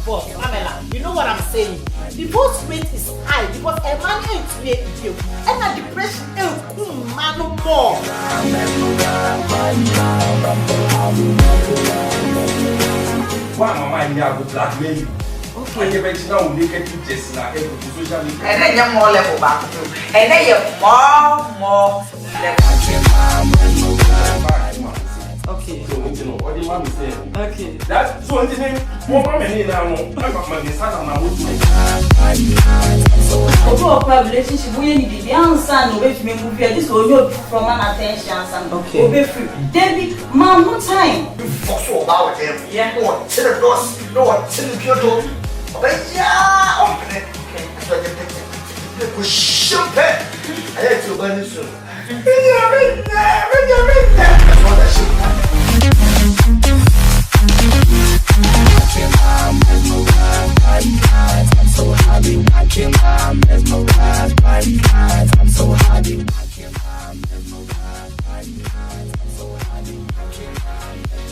But Pamela, you know what I'm saying? Divorce rate is high because a man ain't with you. And a depression man no more. Why mama in here go blackmail you? Okay. I get now naked pictures na e go social media. And then you more level back to. And then you more Okay. So you know what the mama say. Okay. That so you know what mama need now no. I'm not my son na what. Ojo of relationship we need the answer no be me move here this ojo from an attention and okay. Free. David, man, no time. you fuck so about them. Yeah. No, tell the doors, no, tell the people. But yeah, open it. Okay. So you push it. I had to burn it soon.